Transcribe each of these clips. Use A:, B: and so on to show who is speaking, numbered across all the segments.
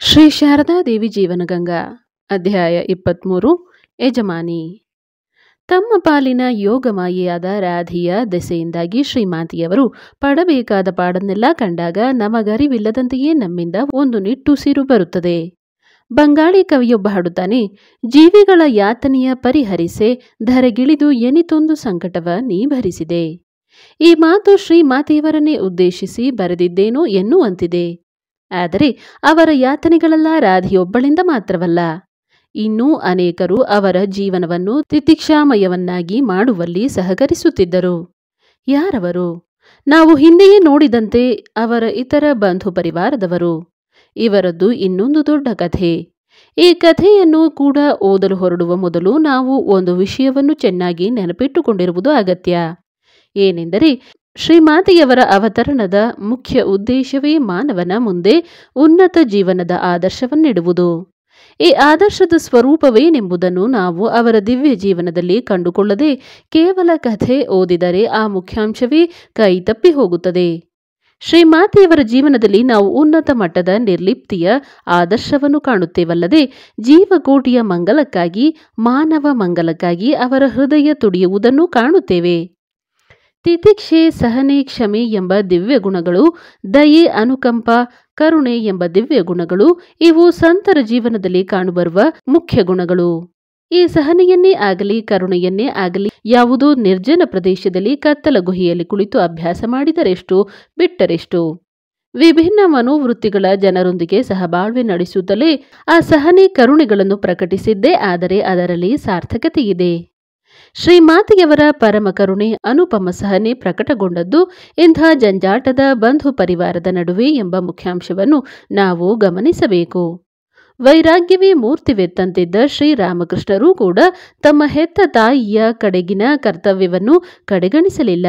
A: ಶ್ರೀ ಶಾರದಾ ದೇವಿ ಜೀವನಗಂಗಾ ಅಧ್ಯಾಯ 23 ಯಜಮಾನಿ. ತಮ್ಮ ಪಾಲಿನ ಯೋಗಮಾಯೆಯಾದ ರಾಧಿಯ ದೆಸೆಯಿಂದಾಗಿ ಶ್ರೀಮಾತೆಯವರು ಪಡಬೇಕಾದ ಪಾಡನ್ನೆಲ್ಲ ಕಂಡಾಗ ನಮಗರಿವಿಲ್ಲದಂತೆಯೇ ನಮ್ಮಿಂದ ಒಂದು ನಿಟ್ಟುಸಿರು ಬರುತ್ತದೆ. ಬಂಗಾಳಿ ಕವಿಯೊಬ್ಬ ಹಾಡುತ್ತಾನೆ, ಜೀವಿಗಳ ಯಾತನೆಯ ಪರಿಹರಿಸೆ ಧರೆಗಿಳಿದು ಎನಿತೊಂದು ಸಂಕಟವ ನೀ ಭರಿಸಿದೆ. ಈ ಮಾತು ಶ್ರೀಮಾತೆಯವರನ್ನೇ ಉದ್ದೇಶಿಸಿ ಬರೆದಿದ್ದೇನೋ ಎನ್ನುವಂತಿದೆ. ಆದರೆ ಅವರ ಯಾತನೆಗಳೆಲ್ಲ ರಾಧಿಯೊಬ್ಬಳಿಂದ ಮಾತ್ರವಲ್ಲ, ಇನ್ನೂ ಅನೇಕರು ಅವರ ಜೀವನವನ್ನು ತಿತಿಕ್ಷಾಮಯವನ್ನಾಗಿ ಮಾಡುವಲ್ಲಿ ಸಹಕರಿಸುತ್ತಿದ್ದರು. ಯಾರವರು? ನಾವು ಹಿಂದೆಯೇ ನೋಡಿದಂತೆ ಅವರ ಇತರ ಬಂಧು ಪರಿವಾರದವರು. ಇವರದ್ದು ಇನ್ನೊಂದು ದೊಡ್ಡ ಕಥೆ. ಈ ಕಥೆಯನ್ನು ಕೂಡ ಓದಲು ಹೊರಡುವ ಮೊದಲು ನಾವು ಒಂದು ವಿಷಯವನ್ನು ಚೆನ್ನಾಗಿ ನೆನಪಿಟ್ಟುಕೊಂಡಿರುವುದು ಅಗತ್ಯ. ಏನೆಂದರೆ, ಶ್ರೀಮಾತೆಯವರ ಅವತರಣದ ಮುಖ್ಯ ಉದ್ದೇಶವೇ ಮಾನವನ ಮುಂದೆ ಉನ್ನತ ಜೀವನದ ಆದರ್ಶವನ್ನಿಡುವುದು. ಈ ಆದರ್ಶದ ಸ್ವರೂಪವೇನೆಂಬುದನ್ನು ನಾವು ಅವರ ದಿವ್ಯ ಜೀವನದಲ್ಲಿ ಕಂಡುಕೊಳ್ಳದೆ ಕೇವಲ ಕಥೆ ಓದಿದರೆ ಆ ಮುಖ್ಯಾಂಶವೇ ಕೈತಪ್ಪಿ ಹೋಗುತ್ತದೆ. ಶ್ರೀಮಾತೆಯವರ ಜೀವನದಲ್ಲಿ ನಾವು ಉನ್ನತ ಮಟ್ಟದ ನಿರ್ಲಿಪ್ತಿಯ ಆದರ್ಶವನ್ನು ಕಾಣುತ್ತೇವಲ್ಲದೆ, ಜೀವಕೋಟಿಯ ಮಂಗಲಕ್ಕಾಗಿ, ಮಾನವ ಮಂಗಲಕ್ಕಾಗಿ ಅವರ ಹೃದಯ ತುಡಿಯುವುದನ್ನು ಕಾಣುತ್ತೇವೆ. ತಿತಿಕ್ಷೆ, ಸಹನೆ, ಕ್ಷಮೆ ಎಂಬ ದಿವ್ಯ ಗುಣಗಳು, ದಯೆ, ಅನುಕಂಪ, ಕರುಣೆ ಎಂಬ ದಿವ್ಯ ಗುಣಗಳು, ಇವು ಸಂತರ ಜೀವನದಲ್ಲಿ ಕಾಣುಬರುವ ಮುಖ್ಯ ಗುಣಗಳು. ಈ ಸಹನೆಯನ್ನೇ ಆಗಲಿ ಕರುಣೆಯನ್ನೇ ಆಗಲಿ ಯಾವುದೋ ನಿರ್ಜನ ಪ್ರದೇಶದಲ್ಲಿ ಕತ್ತಲ ಗುಹೆಯಲ್ಲಿ ಕುಳಿತು ಅಭ್ಯಾಸ ಮಾಡಿದರೆಷ್ಟು, ಬಿಟ್ಟರೆಷ್ಟು. ವಿಭಿನ್ನ ಮನೋವೃತ್ತಿಗಳ ಜನರೊಂದಿಗೆ ಸಹಬಾಳ್ವೆ ನಡೆಸುತ್ತಲೇ ಆ ಸಹನೆ ಕರುಣೆಗಳನ್ನು ಪ್ರಕಟಿಸಿದ್ದೇ ಆದರೆ ಅದರಲ್ಲಿ ಸಾರ್ಥಕತೆಯಿದೆ. ಶ್ರೀಮಾತೆಯವರ ಪರಮ ಕರುಣೆ, ಅನುಪಮ ಸಹನೆ ಪ್ರಕಟಗೊಂಡದ್ದು ಇಂಥ ಜಂಜಾಟದ ಬಂಧು ಪರಿವಾರದ ನಡುವೆ ಎಂಬ ಮುಖ್ಯಾಂಶವನ್ನು ನಾವು ಗಮನಿಸಬೇಕು. ವೈರಾಗ್ಯವೇ ಮೂರ್ತಿವೆತ್ತಂತಿದ್ದ ಶ್ರೀರಾಮಕೃಷ್ಣರೂ ಕೂಡ ತಮ್ಮ ಹೆತ್ತ ತಾಯಿಯ ಕಡೆಗಿನ ಕರ್ತವ್ಯವನ್ನು ಕಡೆಗಣಿಸಲಿಲ್ಲ.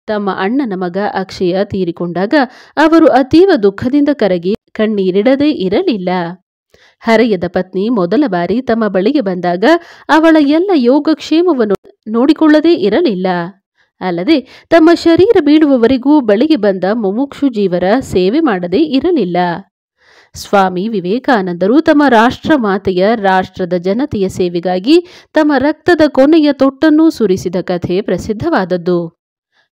A: ತಮ್ಮ ಅಣ್ಣನ ಮಗ ಅಕ್ಷಯ ತೀರಿಕೊಂಡಾಗ ಅವರು ಅತೀವ ದುಃಖದಿಂದ ಕರಗಿ ಕಣ್ಣೀರಿಡದೇ ಇರಲಿಲ್ಲ. ಹರೆಯದ ಪತ್ನಿ ಮೊದಲ ಬಾರಿ ತಮ್ಮ ಬಳಿಗೆ ಬಂದಾಗ ಅವಳ ಎಲ್ಲ ಯೋಗಕ್ಷೇಮವನ್ನು ನೋಡಿಕೊಳ್ಳದೇ ಇರಲಿಲ್ಲ. ಅಲ್ಲದೆ ತಮ್ಮ ಶರೀರ ಬೀಳುವವರೆಗೂ ಬಳಿಗೆ ಬಂದ ಮುಮುಕ್ಷು ಜೀವರ ಸೇವೆ ಮಾಡದೇ ಇರಲಿಲ್ಲ. ಸ್ವಾಮಿ ವಿವೇಕಾನಂದರು ತಮ್ಮ ರಾಷ್ಟ್ರ ಮಾತೆಯ, ರಾಷ್ಟ್ರದ ಜನತೆಯ ಸೇವೆಗಾಗಿ ತಮ್ಮ ರಕ್ತದ ಕೊನೆಯ ತೊಟ್ಟನ್ನು ಸುರಿಸಿದ ಕಥೆ ಪ್ರಸಿದ್ಧವಾದದ್ದು.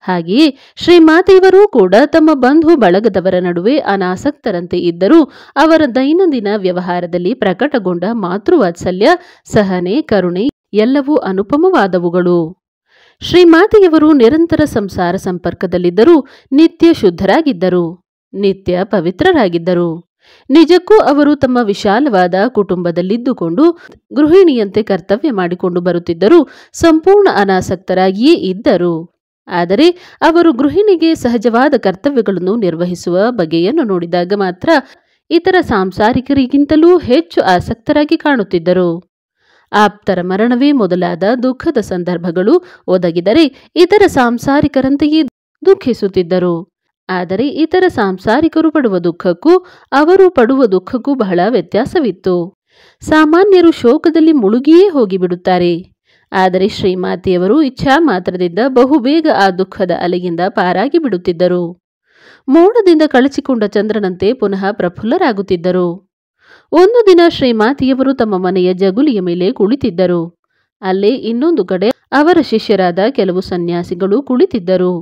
A: ಹಾಗೆಯೇ ಶ್ರೀಮಾತೆಯವರೂ ಕೂಡ ತಮ್ಮ ಬಂಧು ಬಳಗದವರ ನಡುವೆ ಅನಾಸಕ್ತರಂತೆ ಇದ್ದರೂ ಅವರ ದೈನಂದಿನ ವ್ಯವಹಾರದಲ್ಲಿ ಪ್ರಕಟಗೊಂಡ ಮಾತೃವಾತ್ಸಲ್ಯ, ಸಹನೆ, ಕರುಣೆ ಎಲ್ಲವೂ ಅನುಪಮವಾದವುಗಳು. ಶ್ರೀಮಾತೆಯವರು ನಿರಂತರ ಸಂಸಾರ ಸಂಪರ್ಕದಲ್ಲಿದ್ದರೂ ನಿತ್ಯ ಶುದ್ಧರಾಗಿದ್ದರು, ನಿತ್ಯ ಪವಿತ್ರರಾಗಿದ್ದರು. ನಿಜಕ್ಕೂ ಅವರು ತಮ್ಮ ವಿಶಾಲವಾದ ಕುಟುಂಬದಲ್ಲಿದ್ದುಕೊಂಡು ಗೃಹಿಣಿಯಂತೆ ಕರ್ತವ್ಯ ಮಾಡಿಕೊಂಡು ಬರುತ್ತಿದ್ದರೂ ಸಂಪೂರ್ಣ ಅನಾಸಕ್ತರಾಗಿಯೇ ಇದ್ದರು. ಆದರೆ ಅವರು ಗೃಹಿಣಿಗೆ ಸಹಜವಾದ ಕರ್ತವ್ಯಗಳನ್ನು ನಿರ್ವಹಿಸುವ ಬಗೆಯನ್ನು ನೋಡಿದಾಗ ಮಾತ್ರ ಇತರ ಸಾಂಸಾರಿಕರಿಗಿಂತಲೂ ಹೆಚ್ಚು ಆಸಕ್ತರಾಗಿ ಕಾಣುತ್ತಿದ್ದರು. ಆಪ್ತರ ಮರಣವೇ ಮೊದಲಾದ ದುಃಖದ ಸಂದರ್ಭಗಳು ಒದಗಿದರೆ ಇತರ ಸಾಂಸಾರಿಕರಂತೆಯೇ ದುಃಖಿಸುತ್ತಿದ್ದರು. ಆದರೆ ಇತರ ಸಾಂಸಾರಿಕರು ಪಡುವ ದುಃಖಕ್ಕೂ ಅವರು ಪಡುವ ದುಃಖಕ್ಕೂ ಬಹಳ ವ್ಯತ್ಯಾಸವಿತ್ತು. ಸಾಮಾನ್ಯರು ಶೋಕದಲ್ಲಿ ಮುಳುಗಿಯೇ ಹೋಗಿಬಿಡುತ್ತಾರೆ. ಆದರೆ ಶ್ರೀಮಾತೆಯವರು ಇಚ್ಛಾ ಮಾತ್ರದಿಂದ ಬಹುಬೇಗ ಆ ದುಃಖದ ಅಲೆಯಿಂದ ಪಾರಾಗಿ ಬಿಡುತ್ತಿದ್ದರು. ಮೋಡದಿಂದ ಕಳಚಿಕೊಂಡ ಚಂದ್ರನಂತೆ ಪುನಃ ಪ್ರಫುಲ್ಲರಾಗುತ್ತಿದ್ದರು. ಒಂದು ದಿನ ಶ್ರೀಮಾತೆಯವರು ತಮ್ಮ ಮನೆಯ ಜಗುಲಿಯ ಮೇಲೆ ಕುಳಿತಿದ್ದರು. ಅಲ್ಲೇ ಇನ್ನೊಂದು ಕಡೆ ಅವರ ಶಿಷ್ಯರಾದ ಕೆಲವು ಸನ್ಯಾಸಿಗಳು ಕುಳಿತಿದ್ದರು.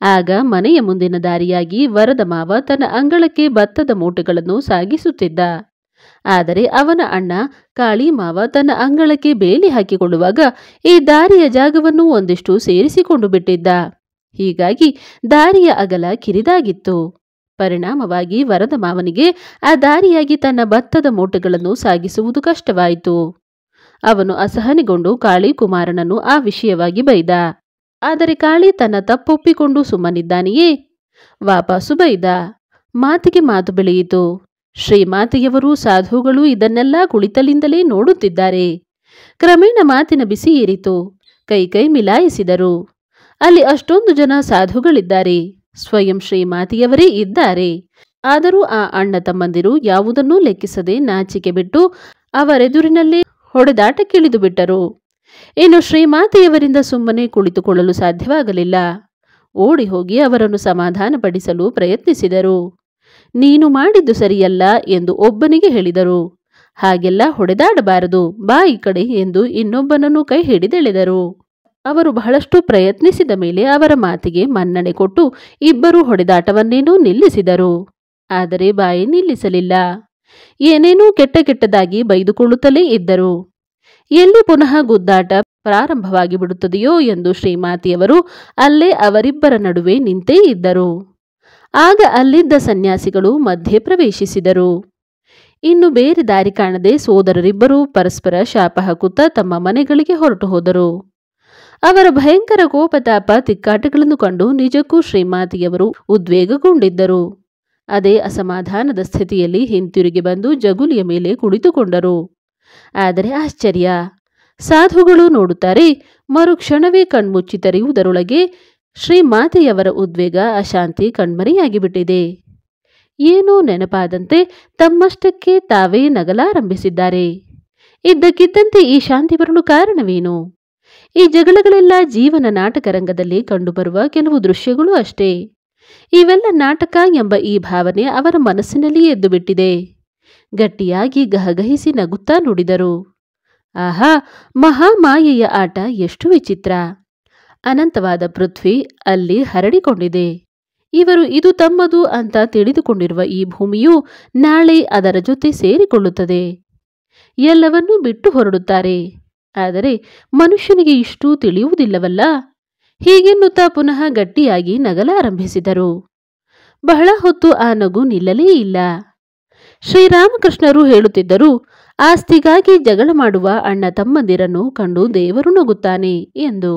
A: ಆಗ ಮನೆಯ ಮುಂದಿನ ದಾರಿಯಾಗಿ ವರದ ಮಾವ ತನ್ನ ಅಂಗಳಕ್ಕೆ ಭತ್ತದ ಮೂಟೆಗಳನ್ನು ಸಾಗಿಸುತ್ತಿದ್ದ. ಆದರೆ ಅವನ ಅಣ್ಣ ಕಾಳಿ ಮಾವ ತನ್ನ ಅಂಗಳಕ್ಕೆ ಬೇಲಿ ಹಾಕಿಕೊಳ್ಳುವಾಗ ಈ ದಾರಿಯ ಜಾಗವನ್ನು ಒಂದಿಷ್ಟು ಸೇರಿಸಿಕೊಂಡು ಬಿಟ್ಟಿದ್ದ. ಹೀಗಾಗಿ ದಾರಿಯ ಅಗಲ ಕಿರಿದಾಗಿತ್ತು. ಪರಿಣಾಮವಾಗಿ ವರದ ಮಾವನಿಗೆ ಆ ದಾರಿಯಾಗಿ ತನ್ನ ಭತ್ತದ ಮೂಟೆಗಳನ್ನು ಸಾಗಿಸುವುದು ಕಷ್ಟವಾಯಿತು. ಅವನು ಅಸಹನೆಗೊಂಡು ಕಾಳಿ ಕುಮಾರನನ್ನು ಆ ವಿಷಯವಾಗಿ ಬೈದ. ಆದರೆ ಕಾಳಿ ತನ್ನ ತಪ್ಪೊಪ್ಪಿಕೊಂಡು ಸುಮ್ಮನಿದ್ದಾನೆಯೇ? ವಾಪಸ್ಸು ಬೈದ. ಮಾತಿಗೆ ಮಾತು ಬೆಳೆಯಿತು. ಶ್ರೀಮಾತೆಯವರು, ಸಾಧುಗಳು ಇದನ್ನೆಲ್ಲ ಕುಳಿತಲಿಂದಲೇ ನೋಡುತ್ತಿದ್ದಾರೆ. ಕ್ರಮೇಣ ಮಾತಿನ ಬಿಸಿ ಏರಿತು. ಕೈ ಮಿಲಾಯಿಸಿದರು. ಅಲ್ಲಿ ಅಷ್ಟೊಂದು ಜನ ಸಾಧುಗಳಿದ್ದಾರೆ, ಸ್ವಯಂ ಶ್ರೀಮಾತೆಯವರೇ ಇದ್ದಾರೆ. ಆದರೂ ಆ ಅಣ್ಣ ತಮ್ಮಂದಿರು ಯಾವುದನ್ನೂ ಲೆಕ್ಕಿಸದೆ ನಾಚಿಕೆ ಬಿಟ್ಟು ಅವರೆದುರಿನಲ್ಲೇ ಹೊಡೆದಾಟಕ್ಕಿಳಿದು ಬಿಟ್ಟರು. ಇನ್ನು ಶ್ರೀಮಾತೆಯವರಿಂದ ಸುಮ್ಮನೆ ಕುಳಿತುಕೊಳ್ಳಲು ಸಾಧ್ಯವಾಗಲಿಲ್ಲ. ಓಡಿ ಹೋಗಿ ಅವರನ್ನು ಸಮಾಧಾನಪಡಿಸಲು ಪ್ರಯತ್ನಿಸಿದರು. ನೀನು ಮಾಡಿದ್ದು ಸರಿಯಲ್ಲ ಎಂದು ಒಬ್ಬನಿಗೆ ಹೇಳಿದರು. ಹಾಗೆಲ್ಲ ಹೊಡೆದಾಡಬಾರದು, ಬಾ ಈ ಕಡೆ ಎಂದು ಇನ್ನೊಬ್ಬನನ್ನು ಕೈ ಹಿಡಿದೆಳೆದರು. ಅವರು ಬಹಳಷ್ಟು ಪ್ರಯತ್ನಿಸಿದ ಮೇಲೆ ಅವರ ಮಾತಿಗೆ ಮನ್ನಣೆ ಕೊಟ್ಟು ಇಬ್ಬರು ಹೊಡೆದಾಟವನ್ನೇನೋ ನಿಲ್ಲಿಸಿದರು. ಆದರೆ ಬಾಯಿ ನಿಲ್ಲಿಸಲಿಲ್ಲ. ಏನೇನೂ ಕೆಟ್ಟ ಕೆಟ್ಟದಾಗಿ ಬೈದುಕೊಳ್ಳುತ್ತಲೇ ಇದ್ದರು. ಎಲ್ಲಿ ಪುನಃ ಗುದ್ದಾಟ ಪ್ರಾರಂಭವಾಗಿ ಬಿಡುತ್ತದೆಯೋ ಎಂದು ಶ್ರೀಮಾತೆಯವರು ಅಲ್ಲೇ ಅವರಿಬ್ಬರ ನಡುವೆ ನಿಂತೇ ಇದ್ದರು. ಆಗ ಅಲ್ಲಿದ್ದ ಸನ್ಯಾಸಿಗಳು ಮಧ್ಯೆ ಪ್ರವೇಶಿಸಿದರು. ಇನ್ನು ಬೇರೆ ದಾರಿ ಕಾಣದೆ ಸೋದರರಿಬ್ಬರು ಪರಸ್ಪರ ಶಾಪ ಹಾಕುತ್ತಾ ತಮ್ಮ ಮನೆಗಳಿಗೆ ಹೊರಟು ಹೋದರು. ಅವರ ಭಯಂಕರ ಕೋಪತಾಪ ತಿಕ್ಕಾಟಗಳನ್ನು ಕಂಡು ನಿಜಕ್ಕೂ ಶ್ರೀಮಾತೆಯವರು ಉದ್ವೇಗಗೊಂಡಿದ್ದರು. ಅದೇ ಅಸಮಾಧಾನದ ಸ್ಥಿತಿಯಲ್ಲಿ ಹಿಂತಿರುಗಿ ಬಂದು ಜಗುಲಿಯ ಮೇಲೆ ಕುಳಿತುಕೊಂಡರು. ಆದರೆ ಆಶ್ಚರ್ಯ, ಸಾಧುಗಳು ನೋಡುತ್ತಾರೆ, ಮರುಕ್ಷಣವೇ ಕಣ್ಮುಚ್ಚಿ ತೆರೆಯುವುದರೊಳಗೆ ಶ್ರೀಮಾತೆಯವರ ಉದ್ವೇಗ ಅಶಾಂತಿ ಕಣ್ಮರೆಯಾಗಿಬಿಟ್ಟಿದೆ. ಏನೋ ನೆನಪಾದಂತೆ ತಮ್ಮಷ್ಟಕ್ಕೆ ತಾವೇ ನಗಲಾರಂಭಿಸಿದ್ದಾರೆ. ಇದ್ದಕ್ಕಿದ್ದಂತೆ ಈ ಶಾಂತಿ ಬರಲು ಕಾರಣವೇನು? ಈ ಜಗಳಗಳೆಲ್ಲ ಜೀವನ ನಾಟಕ ರಂಗದಲ್ಲಿ ಕಂಡುಬರುವ ಕೆಲವು ದೃಶ್ಯಗಳು ಅಷ್ಟೇ. ಇವೆಲ್ಲ ನಾಟಕ ಎಂಬ ಈ ಭಾವನೆ ಅವರ ಮನಸ್ಸಿನಲ್ಲಿ ಎದ್ದು ಬಿಟ್ಟಿದೆ. ಗಟ್ಟಿಯಾಗಿ ಗಹಗಹಿಸಿ ನಗುತ್ತಾ ನುಡಿದರು, ಆಹಾ, ಮಹಾಮಾಯೆಯ ಆಟ ಎಷ್ಟು ವಿಚಿತ್ರ! ಅನಂತವಾದ ಪೃಥ್ವಿ ಅಲ್ಲಿ ಹರಡಿಕೊಂಡಿದೆ. ಇವರು ಇದು ತಮ್ಮದು ಅಂತ ತಿಳಿದುಕೊಂಡಿರುವ ಈ ಭೂಮಿಯು ನಾಳೆ ಅದರ ಜೊತೆ ಸೇರಿಕೊಳ್ಳುತ್ತದೆ. ಎಲ್ಲವನ್ನೂ ಬಿಟ್ಟು ಹೊರಡುತ್ತಾರೆ. ಆದರೆ ಮನುಷ್ಯನಿಗೆ ಇಷ್ಟು ತಿಳಿಯುವುದಿಲ್ಲವಲ್ಲ. ಹೀಗೆನ್ನುತ್ತಾ ಪುನಃ ಗಟ್ಟಿಯಾಗಿ ನಗಲಾರಂಭಿಸಿದರು. ಬಹಳ ಹೊತ್ತು ಆ ನಗು ನಿಲ್ಲಲೇ ಇಲ್ಲ. ಶ್ರೀರಾಮಕೃಷ್ಣರು ಹೇಳುತ್ತಿದ್ದರು, ಆಸ್ತಿಗಾಗಿ ಜಗಳ ಮಾಡುವ ಅಣ್ಣ ತಮ್ಮಂದಿರನ್ನು ಕಂಡು ದೇವರು ನಗುತ್ತಾನೆ ಎಂದು.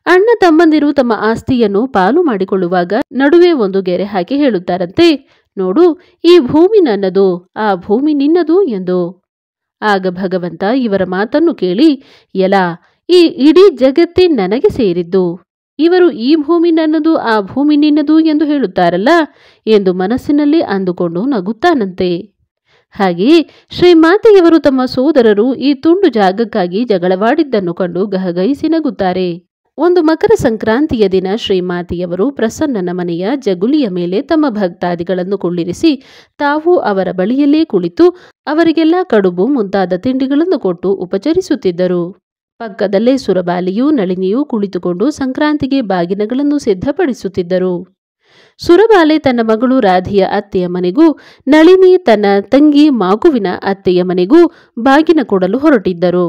A: ಅಣ್ಣ ತಮ್ಮಂದಿರು ತಮ್ಮ ಆಸ್ತಿಯನ್ನು ಪಾಲು ಮಾಡಿಕೊಳ್ಳುವಾಗ ನಡುವೆ ಒಂದು ಗೆರೆ ಹಾಕಿ ಹೇಳುತ್ತಾರಂತೆ, ನೋಡು, ಈ ಭೂಮಿ ನನ್ನದು, ಆ ಭೂಮಿ ನಿನ್ನದು ಎಂದು. ಆಗ ಭಗವಂತ ಇವರ ಮಾತನ್ನು ಕೇಳಿ, ಎಲಾ, ಈ ಇಡೀ ಜಗತ್ತೇ ನನಗೆ ಸೇರಿದ್ದು, ಇವರು ಈ ಭೂಮಿ ನನ್ನದು ಆ ಭೂಮಿ ನಿನ್ನದು ಎಂದು ಹೇಳುತ್ತಾರಲ್ಲ ಎಂದು ಮನಸ್ಸಿನಲ್ಲಿ ಅಂದುಕೊಂಡು ನಗುತ್ತಾನಂತೆ. ಹಾಗೆಯೇ ಶ್ರೀಮಾತೆಯವರು ತಮ್ಮ ಸೋದರರು ಈ ತುಂಡು ಜಾಗಕ್ಕಾಗಿ ಜಗಳವಾಡಿದ್ದನ್ನು ಕಂಡು ಗಹಗಹಿಸಿ ನಗುತ್ತಾರೆ. ಒಂದು ಮಕರ ಸಂಕ್ರಾಂತಿಯ ದಿನ ಶ್ರೀಮಾತೆಯವರು ಪ್ರಸನ್ನನ ಮನೆಯ ಜಗುಲಿಯ ಮೇಲೆ ತಮ್ಮ ಭಕ್ತಾದಿಗಳನ್ನು ಕುಳ್ಳಿರಿಸಿ ತಾವು ಅವರ ಬಳಿಯಲ್ಲೇ ಕುಳಿತು ಅವರಿಗೆಲ್ಲ ಕಡುಬು ಮುಂತಾದ ತಿಂಡಿಗಳನ್ನು ಕೊಟ್ಟು ಉಪಚರಿಸುತ್ತಿದ್ದರು. ಪಕ್ಕದಲ್ಲೇ ಸುರಬಾಲಿಯೂ ನಳಿನಿಯೂ ಕುಳಿತುಕೊಂಡು ಸಂಕ್ರಾಂತಿಗೆ ಬಾಗಿನಗಳನ್ನು ಸಿದ್ಧಪಡಿಸುತ್ತಿದ್ದರು. ಸುರಬಾಲೆ ತನ್ನ ಮಗಳು ರಾಧಿಯ ಅತ್ತೆಯ ಮನೆಗೂ, ನಳಿನಿ ತನ್ನ ತಂಗಿ ಮಾಗುವಿನ ಅತ್ತೆಯ ಮನೆಗೂ ಬಾಗಿನ ಕೊಡಲು ಹೊರಟಿದ್ದರು.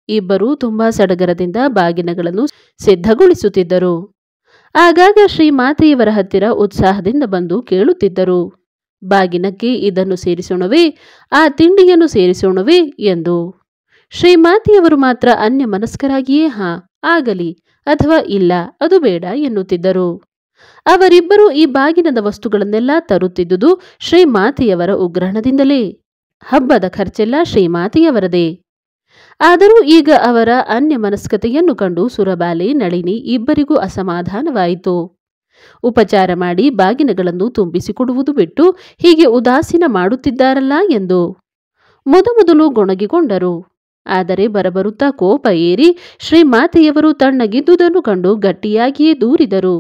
A: ಇಬ್ಬರೂ ತುಂಬಾ ಸಡಗರದಿಂದ ಬಾಗಿನಗಳನ್ನು ಸಿದ್ಧಗೊಳಿಸುತ್ತಿದ್ದರು. ಆಗಾಗ ಶ್ರೀಮಾತೆಯವರ ಹತ್ತಿರ ಉತ್ಸಾಹದಿಂದ ಬಂದು ಕೇಳುತ್ತಿದ್ದರು, ಬಾಗಿನಕ್ಕೆ ಇದನ್ನು ಸೇರಿಸೋಣವೇ, ಆ ತಿಂಡಿಯನ್ನು ಸೇರಿಸೋಣವೇ ಎಂದು. ಶ್ರೀಮಾತೆಯವರು ಮಾತ್ರ ಅನ್ಯ ಮನಸ್ಕರಾಗಿಯೇ ಹಾ, ಆಗಲಿ ಅಥವಾ ಇಲ್ಲ, ಅದು ಬೇಡ ಎನ್ನುತ್ತಿದ್ದರು. ಅವರಿಬ್ಬರು ಈ ಬಾಗಿನದ ವಸ್ತುಗಳನ್ನೆಲ್ಲ ತರುತ್ತಿದ್ದುದು ಶ್ರೀಮಾತೆಯವರ ಉಗ್ರಾಣದಿಂದಲೇ. ಹಬ್ಬದ ಖರ್ಚೆಲ್ಲ ಶ್ರೀಮಾತೆಯವರದೇ. ಆದರೂ ಈಗ ಅವರ ಅನ್ಯ ಮನಸ್ಕತೆಯನ್ನು ಕಂಡು ಸುರಬಾಲೆ ನಳಿನಿ ಇಬ್ಬರಿಗೂ ಅಸಮಾಧಾನವಾಯಿತು. ಉಪಚಾರ ಮಾಡಿ ಬಾಗಿನಗಳನ್ನು ತುಂಬಿಸಿಕೊಡುವುದು ಬಿಟ್ಟು ಹೀಗೆ ಉದಾಸೀನ ಮಾಡುತ್ತಿದ್ದಾರಲ್ಲ ಎಂದು ಮೊದಮೊದಲು ಗೊಣಗಿಕೊಂಡರು. ಆದರೆ ಬರಬರುತ್ತಾ ಕೋಪ ಏರಿ ಶ್ರೀಮಾತೆಯವರು ತಣ್ಣಗಿದ್ದುದನ್ನು ಕಂಡು ಗಟ್ಟಿಯಾಗಿಯೇ ದೂರಿದರು.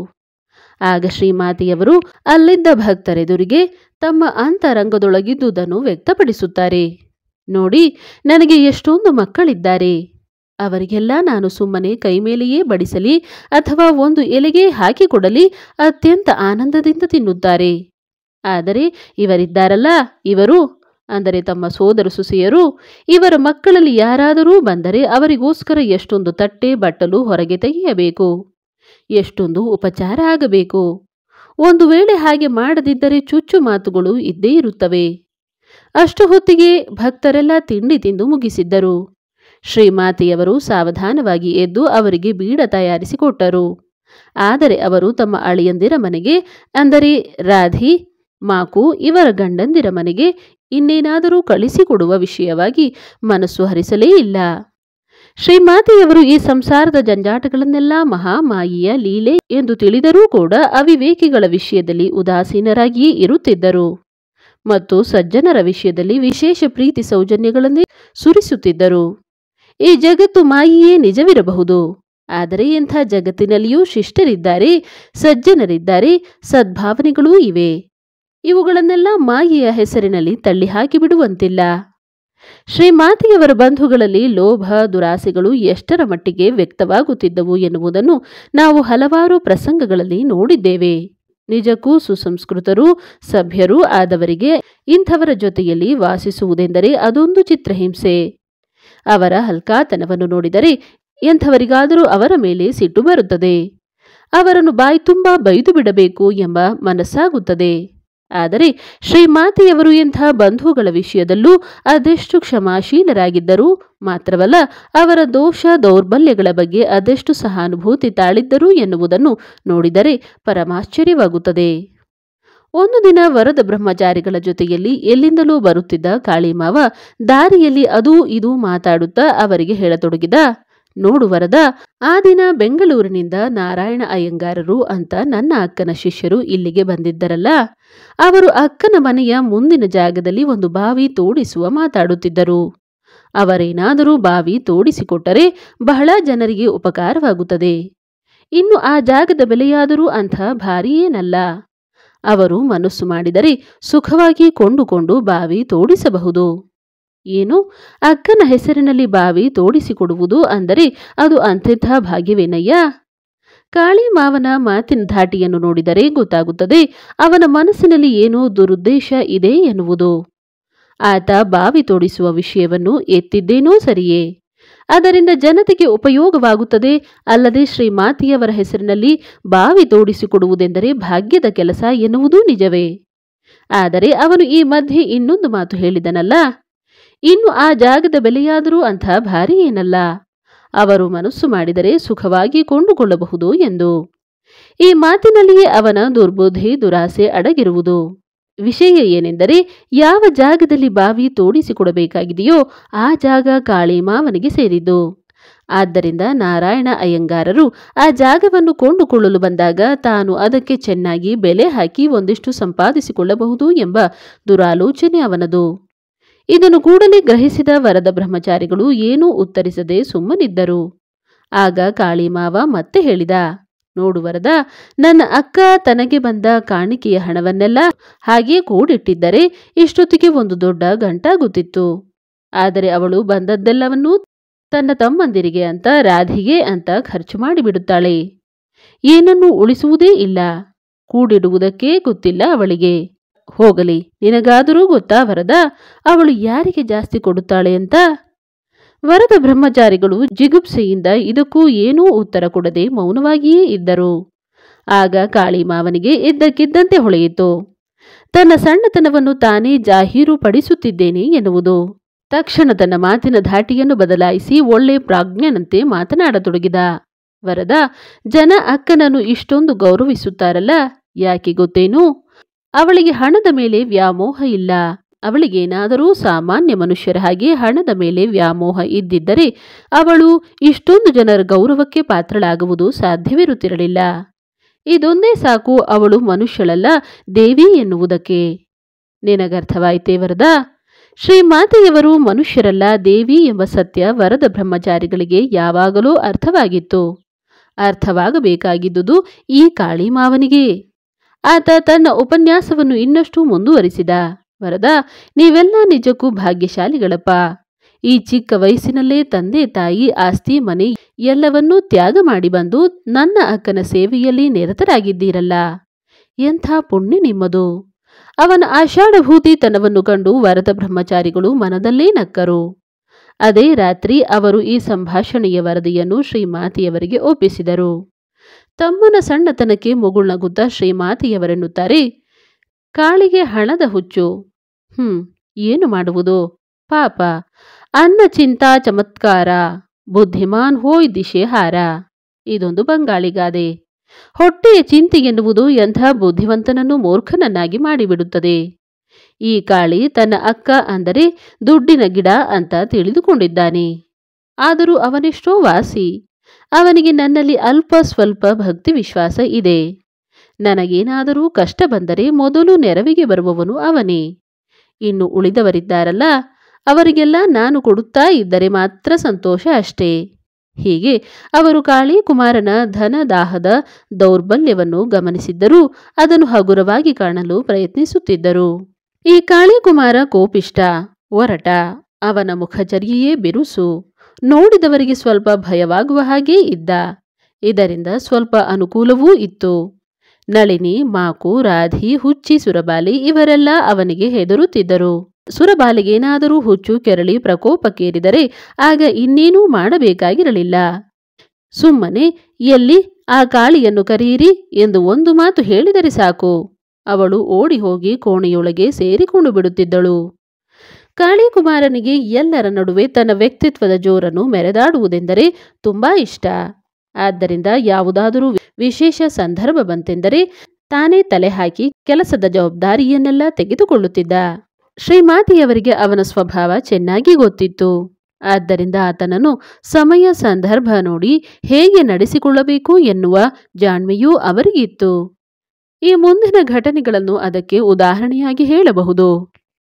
A: ಆಗ ಶ್ರೀಮಾತೆಯವರು ಅಲ್ಲಿದ್ದ ಭಕ್ತರೆದುರಿಗೆ ತಮ್ಮ ಅಂತರಂಗದೊಳಗಿದ್ದುದನ್ನು ವ್ಯಕ್ತಪಡಿಸುತ್ತಾರೆ. ನೋಡಿ, ನನಗೆ ಎಷ್ಟೊಂದು ಮಕ್ಕಳಿದ್ದಾರೆ. ಅವರಿಗೆಲ್ಲ ನಾನು ಸುಮ್ಮನೆ ಕೈಮೇಲೆಯೇ ಬಡಿಸಲಿ ಅಥವಾ ಒಂದು ಎಲೆಗೆ ಹಾಕಿಕೊಡಲಿ ಅತ್ಯಂತ ಆನಂದದಿಂದ ತಿನ್ನುತ್ತಾರೆ. ಆದರೆ ಇವರಿದ್ದಾರಲ್ಲ, ಇವರು ಅಂದರೆ ತಮ್ಮ ಸೋದರ ಸುಸಿಯರು, ಇವರ ಮಕ್ಕಳಲ್ಲಿ ಯಾರಾದರೂ ಬಂದರೆ ಅವರಿಗೋಸ್ಕರ ಎಷ್ಟೊಂದು ತಟ್ಟೆ ಬಟ್ಟಲು ಹೊರಗೆ ತೆಗೆಯಬೇಕು, ಎಷ್ಟೊಂದು ಉಪಚಾರ ಆಗಬೇಕು. ಒಂದು ವೇಳೆ ಹಾಗೆ ಮಾಡದಿದ್ದರೆ ಚುಚ್ಚು ಮಾತುಗಳು ಇದ್ದೇ ಇರುತ್ತವೆ. ಅಷ್ಟು ಹೊತ್ತಿಗೆ ಭಕ್ತರೆಲ್ಲ ತಿಂಡಿ ತಿಂದು ಮುಗಿಸಿದ್ದರು. ಶ್ರೀಮಾತೆಯವರು ಸಾವಧಾನವಾಗಿ ಎದ್ದು ಅವರಿಗೆ ಬೀಡ ತಯಾರಿಸಿಕೊಟ್ಟರು. ಆದರೆ ಅವರು ತಮ್ಮ ಅಳಿಯಂದಿರ ಮನೆಗೆ, ಅಂದರೆ ರಾಧಿ, ಮಾಕು ಇವರ ಗಂಡಂದಿರ ಮನೆಗೆ ಇನ್ನೇನಾದರೂ ಕಳಿಸಿಕೊಡುವ ವಿಷಯವಾಗಿ ಮನಸ್ಸು ಹರಿಸಲೇ ಇಲ್ಲ. ಶ್ರೀಮಾತೆಯವರು ಈ ಸಂಸಾರದ ಜಂಜಾಟಗಳನ್ನೆಲ್ಲ ಮಹಾಮಾಯಿಯ ಲೀಲೆ ಎಂದು ತಿಳಿದರೂ ಕೂಡ ಅವಿವೇಕಿಗಳ ವಿಷಯದಲ್ಲಿ ಉದಾಸೀನರಾಗಿಯೇ ಇರುತ್ತಿದ್ದರು ಮತ್ತು ಸಜ್ಜನರ ವಿಷಯದಲ್ಲಿ ವಿಶೇಷ ಪ್ರೀತಿ ಸೌಜನ್ಯಗಳನ್ನೇ ಸುರಿಸುತ್ತಿದ್ದರು. ಈ ಜಗತ್ತು ಮಾಯಿಯೇ ನಿಜವಿರಬಹುದು, ಆದರೆ ಇಂಥ ಜಗತ್ತಿನಲ್ಲಿಯೂ ಶಿಷ್ಟರಿದ್ದಾರೆ, ಸಜ್ಜನರಿದ್ದಾರೆ, ಸದ್ಭಾವನೆಗಳೂ ಇವೆ. ಇವುಗಳನ್ನೆಲ್ಲ ಮಾಯೆಯ ಹೆಸರಿನಲ್ಲಿ ತಳ್ಳಿ ಹಾಕಿ ಬಿಡುವಂತಿಲ್ಲ. ಶ್ರೀಮಾತೆಯವರ ಬಂಧುಗಳಲ್ಲಿ ಲೋಭ ದುರಾಸೆಗಳು ಎಷ್ಟರ ಮಟ್ಟಿಗೆ ವ್ಯಕ್ತವಾಗುತ್ತಿದ್ದವು ಎನ್ನುವುದನ್ನು ನಾವು ಹಲವಾರು ಪ್ರಸಂಗಗಳಲ್ಲಿ ನೋಡಿದ್ದೇವೆ. ನಿಜಕ್ಕೂ ಸುಸಂಸ್ಕೃತರು ಸಭ್ಯರು ಆದವರಿಗೆ ಇಂಥವರ ಜೊತೆಯಲ್ಲಿ ವಾಸಿಸುವುದೆಂದರೆ ಅದೊಂದು ಚಿತ್ರಹಿಂಸೆ. ಅವರ ಹಲ್ಕಾತನವನ್ನು ನೋಡಿದರೆ ಎಂಥವರಿಗಾದರೂ ಅವರ ಮೇಲೆ ಸಿಟ್ಟು ಬರುತ್ತದೆ. ಅವರನ್ನು ಬಾಯಿ ತುಂಬ ಬೈದು ಬಿಡಬೇಕು ಎಂಬ ಮನಸ್ಸಾಗುತ್ತದೆ. ಆದರೆ ಶ್ರೀಮಾತೆಯವರು ಎಂಥ ಬಂಧುಗಳ ವಿಷಯದಲ್ಲೂ ಅದೆಷ್ಟು ಕ್ಷಮಾಶೀಲರಾಗಿದ್ದರು ಮಾತ್ರವಲ್ಲ, ಅವರ ದೋಷ ದೌರ್ಬಲ್ಯಗಳ ಬಗ್ಗೆ ಅದೆಷ್ಟು ಸಹಾನುಭೂತಿ ತಾಳಿದ್ದರು ಎನ್ನುವುದನ್ನು ನೋಡಿದರೆ ಪರಮಾಶ್ಚರ್ಯವಾಗುತ್ತದೆ. ಒಂದು ದಿನ ವರದ ಬ್ರಹ್ಮಚಾರಿಗಳ ಜೊತೆಯಲ್ಲಿ ಎಲ್ಲಿಂದಲೂ ಬರುತ್ತಿದ್ದ ಕಾಳಿಮಾವ ದಾರಿಯಲ್ಲಿ ಅದೂ ಇದೂ ಮಾತಾಡುತ್ತಾ ಅವರಿಗೆ ಹೇಳತೊಡಗಿದ. ನೋಡು ವರದ, ಆ ದಿನ ಬೆಂಗಳೂರಿನಿಂದ ನಾರಾಯಣ ಅಯ್ಯಂಗಾರರು ಅಂತ ನನ್ನ ಅಕ್ಕನ ಶಿಷ್ಯರು ಇಲ್ಲಿಗೆ ಬಂದಿದ್ದರಲ್ಲ, ಅವರು ಅಕ್ಕನ ಮನೆಯ ಮುಂದಿನ ಜಾಗದಲ್ಲಿ ಒಂದು ಬಾವಿ ತೋಡಿಸುವ ಮಾತಾಡುತ್ತಿದ್ದರು. ಅವರೇನಾದರೂ ಬಾವಿ ತೋಡಿಸಿಕೊಟ್ಟರೆ ಬಹಳ ಜನರಿಗೆ ಉಪಕಾರವಾಗುತ್ತದೆ. ಇನ್ನು ಆ ಜಾಗದ ಬೆಲೆಯಾದರೂ ಅಂಥ ಭಾರಿ ಏನಲ್ಲ. ಅವರು ಮನಸ್ಸು ಮಾಡಿದರೆ ಸುಖವಾಗಿ ಕೊಂಡುಕೊಂಡು ಬಾವಿ ತೋಡಿಸಬಹುದು. ಏನು, ಅಕ್ಕನ ಹೆಸರಿನಲ್ಲಿ ಬಾವಿ ತೋಡಿಸಿಕೊಡುವುದು ಅಂದರೆ ಅದು ಅಂಥೆಂಥ ಭಾಗ್ಯವೇನಯ್ಯ? ಕಾಳಿಮಾವನ ಮಾತಿನ ಧಾಟಿಯನ್ನು ನೋಡಿದರೆ ಗೊತ್ತಾಗುತ್ತದೆ ಅವನ ಮನಸ್ಸಿನಲ್ಲಿ ಏನೋ ದುರುದ್ದೇಶ ಇದೆ ಎನ್ನುವುದು. ಆತ ಬಾವಿ ತೋಡಿಸುವ ವಿಷಯವನ್ನು ಎತ್ತಿದ್ದೇನೋ ಸರಿಯೇ, ಅದರಿಂದ ಜನತೆಗೆ ಉಪಯೋಗವಾಗುತ್ತದೆ, ಅಲ್ಲದೆ ಶ್ರೀಮಾತೆಯವರ ಹೆಸರಿನಲ್ಲಿ ಬಾವಿ ತೋಡಿಸಿಕೊಡುವುದೆಂದರೆ ಭಾಗ್ಯದ ಕೆಲಸ ಎನ್ನುವುದೂ ನಿಜವೇ. ಆದರೆ ಅವನು ಈ ಮಧ್ಯೆ ಇನ್ನೊಂದು ಮಾತು ಹೇಳಿದನಲ್ಲ, ಇನ್ನು ಆ ಜಾಗದ ಬೆಲೆಯಾದರೂ ಅಂಥ ಭಾರಿ ಏನಲ್ಲ, ಅವರು ಮನಸ್ಸು ಮಾಡಿದರೆ ಸುಖವಾಗಿ ಕೊಂಡುಕೊಳ್ಳಬಹುದು ಎಂದು. ಈ ಮಾತಿನಲ್ಲಿಯೇ ಅವನ ದುರ್ಬುದ್ಧಿ ದುರಾಸೆ ಅಡಗಿರುವುದು. ವಿಷಯ ಏನೆಂದರೆ, ಯಾವ ಜಾಗದಲ್ಲಿ ಬಾವಿ ತೋಡಿಸಿಕೊಡಬೇಕಾಗಿದೆಯೋ ಆ ಜಾಗ ಕಾಳಿಮಾವನಿಗೆ ಸೇರಿದ್ದು. ಆದ್ದರಿಂದ ನಾರಾಯಣ ಅಯ್ಯಂಗಾರರು ಆ ಜಾಗವನ್ನು ಕೊಂಡುಕೊಳ್ಳಲು ಬಂದಾಗ ತಾನು ಅದಕ್ಕೆ ಚೆನ್ನಾಗಿ ಬೆಲೆ ಹಾಕಿ ಒಂದಿಷ್ಟು ಸಂಪಾದಿಸಿಕೊಳ್ಳಬಹುದು ಎಂಬ ದುರಾಲೋಚನೆ ಅವನದು. ಇದನ್ನು ಕೂಡಲೇ ಗ್ರಹಿಸಿದ ವರದ ಬ್ರಹ್ಮಚಾರಿಗಳು ಏನೂ ಉತ್ತರಿಸದೆ ಸುಮ್ಮನಿದ್ದರು. ಆಗ ಕಾಳಿಮಾವ ಮತ್ತೆ ಹೇಳಿದ, ನೋಡು ವರದ, ನನ್ನ ಅಕ್ಕ ತನಗೆ ಬಂದ ಕಾಣಿಕೆಯ ಹಣವನ್ನೆಲ್ಲ ಹಾಗೇ ಕೂಡಿಟ್ಟಿದ್ದರೆ ಇಷ್ಟೊತ್ತಿಗೆ ಒಂದು ದೊಡ್ಡ ಗಂಟಾಗುತ್ತಿತ್ತು. ಆದರೆ ಅವಳು ಬಂದದ್ದೆಲ್ಲವನ್ನೂ ತನ್ನ ತಮ್ಮಂದಿರಿಗೆ ಅಂತ ರಾಧಿಗೆ ಅಂತ ಖರ್ಚು ಮಾಡಿಬಿಡುತ್ತಾಳೆ. ಏನನ್ನೂ ಉಳಿಸುವುದೇ ಇಲ್ಲ. ಕೂಡಿಡುವುದಕ್ಕೆ ಗೊತ್ತಿಲ್ಲ ಅವಳಿಗೆ. ಹೋಗಲಿ, ನಿನಗಾದರೂ ಗೊತ್ತಾ ವರದ, ಅವಳು ಯಾರಿಗೆ ಜಾಸ್ತಿ ಕೊಡುತ್ತಾಳೆ ಅಂತ? ವರದ ಬ್ರಹ್ಮಚಾರಿಗಳು ಜಿಗುಪ್ಸೆಯಿಂದ ಇದಕ್ಕೂ ಏನೂ ಉತ್ತರ ಕೊಡದೆ ಮೌನವಾಗಿಯೇ ಇದ್ದರು. ಆಗ ಕಾಳಿಮಾವನಿಗೆ ಇದ್ದಕ್ಕಿದ್ದಂತೆ ಹೊಳೆಯಿತು, ತನ್ನ ಸಣ್ಣತನವನ್ನು ತಾನೇ ಜಾಹೀರು ಪಡಿಸುತ್ತಿದ್ದೇನೆ ಎನ್ನುವುದು. ತಕ್ಷಣ ತನ್ನ ಮಾತಿನ ಧಾಟಿಯನ್ನು ಬದಲಾಯಿಸಿ ಒಳ್ಳೆ ಪ್ರಾಜ್ಞನಂತೆ ಮಾತನಾಡತೊಡಗಿದ. ವರದ, ಜನ ಅಕ್ಕನನ್ನು ಇಷ್ಟೊಂದು ಗೌರವಿಸುತ್ತಾರಲ್ಲ, ಯಾಕೆ ಗೊತ್ತೇನು? ಅವಳಿಗೆ ಹಣದ ಮೇಲೆ ವ್ಯಾಮೋಹ ಇಲ್ಲ. ಅವಳಿಗೇನಾದರೂ ಸಾಮಾನ್ಯ ಮನುಷ್ಯರ ಹಾಗೆ ಹಣದ ಮೇಲೆ ವ್ಯಾಮೋಹ ಇದ್ದಿದ್ದರೆ ಅವಳು ಇಷ್ಟೊಂದು ಜನರ ಗೌರವಕ್ಕೆ ಪಾತ್ರಳಾಗುವುದು ಸಾಧ್ಯವಿರುತ್ತಿರಲಿಲ್ಲ. ಇದೊಂದೇ ಸಾಕು ಅವಳು ಮನುಷ್ಯಳಲ್ಲ ದೇವಿ ಎನ್ನುವುದಕ್ಕೆ. ನಿನಗರ್ಥವಾಯಿತೇ ವರದ? ಶ್ರೀಮಾತೆಯವರು ಮನುಷ್ಯರಲ್ಲ ದೇವಿ ಎಂಬ ಸತ್ಯ ವರದ ಬ್ರಹ್ಮಚಾರಿಗಳಿಗೆ ಯಾವಾಗಲೂ ಅರ್ಥವಾಗಿತ್ತು. ಅರ್ಥವಾಗಬೇಕಾಗಿದ್ದುದು ಈ ಕಾಳಿಮಾವನಿಗೆ. ಆತ ತನ್ನ ಉಪನ್ಯಾಸವನ್ನು ಇನ್ನಷ್ಟು ಮುಂದುವರಿಸಿದ. ವರದ, ನೀವೆಲ್ಲ ನಿಜಕ್ಕೂ ಭಾಗ್ಯಶಾಲಿಗಳಪ್ಪ. ಈ ಚಿಕ್ಕ ವಯಸ್ಸಿನಲ್ಲೇ ತಂದೆ ತಾಯಿ ಆಸ್ತಿ ಮನೆ ಎಲ್ಲವನ್ನೂ ತ್ಯಾಗ ಮಾಡಿ ಬಂದು ನನ್ನ ಅಕ್ಕನ ಸೇವೆಯಲ್ಲಿ ನಿರತರಾಗಿದ್ದೀರಲ್ಲ, ಎಂಥ ಪುಣ್ಯ ನಿಮ್ಮದು. ಅವನ ಆಷಾಢಭೂತಿತನವನ್ನು ಕಂಡು ವರದ ಬ್ರಹ್ಮಚಾರಿಗಳು ಮನದಲ್ಲೇ ನಕ್ಕರು. ಅದೇ ರಾತ್ರಿ ಅವರು ಈ ಸಂಭಾಷಣೆಯ ವರದಿಯನ್ನು ಶ್ರೀಮಾತೆಯವರಿಗೆ ಒಪ್ಪಿಸಿದರು. ತಮ್ಮನ ಸಣ್ಣತನಕ್ಕೆ ಮುಗುಳ್ನಗುತ್ತಾ ಶ್ರೀಮಾತೆಯವರೆನ್ನುತ್ತಾರೆ, ಕಾಳಿಗೆ ಹಣದ ಹುಚ್ಚು. ಏನು ಮಾಡುವುದು ಪಾಪ. ಅನ್ನ ಚಿಂತಾ ಚಮತ್ಕಾರ, ಬುದ್ಧಿಮಾನ್ ಹೋಯ್ ದಿಶೆ ಹಾರ. ಇದೊಂದು ಬಂಗಾಳಿ ಗಾದೆ. ಹೊಟ್ಟೆಯ ಚಿಂತೆ ಎನ್ನುವುದು ಎಂಥ ಬುದ್ಧಿವಂತನನ್ನು ಮೂರ್ಖನನ್ನಾಗಿ ಮಾಡಿಬಿಡುತ್ತದೆ. ಈ ಕಾಳಿ ತನ್ನ ಅಕ್ಕ ಅಂದರೆ ದುಡ್ಡಿನ ಗಿಡ ಅಂತ ತಿಳಿದುಕೊಂಡಿದ್ದಾನೆ. ಆದರೂ ಅವನೆಷ್ಟೋ ವಾಸಿ. ಅವನಿಗೆ ನನ್ನಲ್ಲಿ ಅಲ್ಪ ಸ್ವಲ್ಪ ಭಕ್ತಿ ವಿಶ್ವಾಸ ಇದೆ. ನನಗೇನಾದರೂ ಕಷ್ಟ ಬಂದರೆ ಮೊದಲು ನೆರವಿಗೆ ಬರುವವನು ಅವನೇ. ಇನ್ನು ಉಳಿದವರಿದ್ದಾರಲ್ಲ, ಅವರಿಗೆಲ್ಲ ನಾನು ಕೊಡುತ್ತಾ ಇದ್ದರೆ ಮಾತ್ರ ಸಂತೋಷ ಅಷ್ಟೇ. ಹೀಗೆ ಅವರು ಕಾಳಿಕುಮಾರನ ಧನದಾಹದ ದೌರ್ಬಲ್ಯವನ್ನು ಗಮನಿಸಿದ್ದರೂ ಅದನ್ನು ಹಗುರವಾಗಿ ಕಾಣಲು ಪ್ರಯತ್ನಿಸುತ್ತಿದ್ದರು. ಈ ಕಾಳಿಕುಮಾರ ಕೋಪಿಷ್ಟ, ಒರಟ, ಅವನ ಮುಖಚರ್ಯೆಯೇ ಬಿರುಸು, ನೋಡಿದವರಿಗೆ ಸ್ವಲ್ಪ ಭಯವಾಗುವ ಹಾಗೇ ಇದ್ದ. ಇದರಿಂದ ಸ್ವಲ್ಪ ಅನುಕೂಲವೂ ಇತ್ತು. ನಳಿನಿ, ಮಾಕು, ರಾಧಿ, ಹುಚ್ಚಿ, ಸುರಬಾಲಿ ಇವರೆಲ್ಲ ಅವನಿಗೆ ಹೆದರುತ್ತಿದ್ದರು. ಸುರಬಾಲಿಗೇನಾದರೂ ಹುಚ್ಚು ಕೆರಳಿ ಪ್ರಕೋಪಕ್ಕೇರಿದರೆ ಆಗ ಇನ್ನೇನೂ ಮಾಡಬೇಕಾಗಿರಲಿಲ್ಲ. ಸುಮ್ಮನೆ ಎಲ್ಲಿ ಆ ಕಾಳಿಯನ್ನು ಕರೆಯಿರಿ ಎಂದು ಒಂದು ಮಾತು ಹೇಳಿದರೆ ಸಾಕು, ಅವಳು ಓಡಿ ಹೋಗಿ ಕೋಣೆಯೊಳಗೆ ಸೇರಿಕೊಂಡು ಬಿಡುತ್ತಿದ್ದಳು. ಕಾಳಿಕುಮಾರನಿಗೆ ಎಲ್ಲರ ನಡುವೆ ತನ್ನ ವ್ಯಕ್ತಿತ್ವದ ಜೋರನ್ನು ಮೆರೆದಾಡುವುದೆಂದರೆ ತುಂಬಾ ಇಷ್ಟ. ಆದ್ದರಿಂದ ಯಾವುದಾದರೂ ವಿಶೇಷ ಸಂದರ್ಭ ಬಂತೆಂದರೆ ತಾನೇ ತಲೆ ಹಾಕಿ ಕೆಲಸದ ಜವಾಬ್ದಾರಿಯನ್ನೆಲ್ಲ ತೆಗೆದುಕೊಳ್ಳುತ್ತಿದ್ದ. ಶ್ರೀಮಾತೆಯವರಿಗೆ ಅವನ ಸ್ವಭಾವ ಚೆನ್ನಾಗಿ ಗೊತ್ತಿತ್ತು. ಆದ್ದರಿಂದ ಆತನನ್ನು ಸಮಯ ಸಂದರ್ಭ ನೋಡಿ ಹೇಗೆ ನಡೆಸಿಕೊಳ್ಳಬೇಕು ಎನ್ನುವ ಜಾಣ್ಮೆಯೂ ಅವರಿಗಿತ್ತು. ಈ ಮುಂದಿನ ಘಟನೆಗಳನ್ನು ಅದಕ್ಕೆ ಉದಾಹರಣೆಯಾಗಿ ಹೇಳಬಹುದು.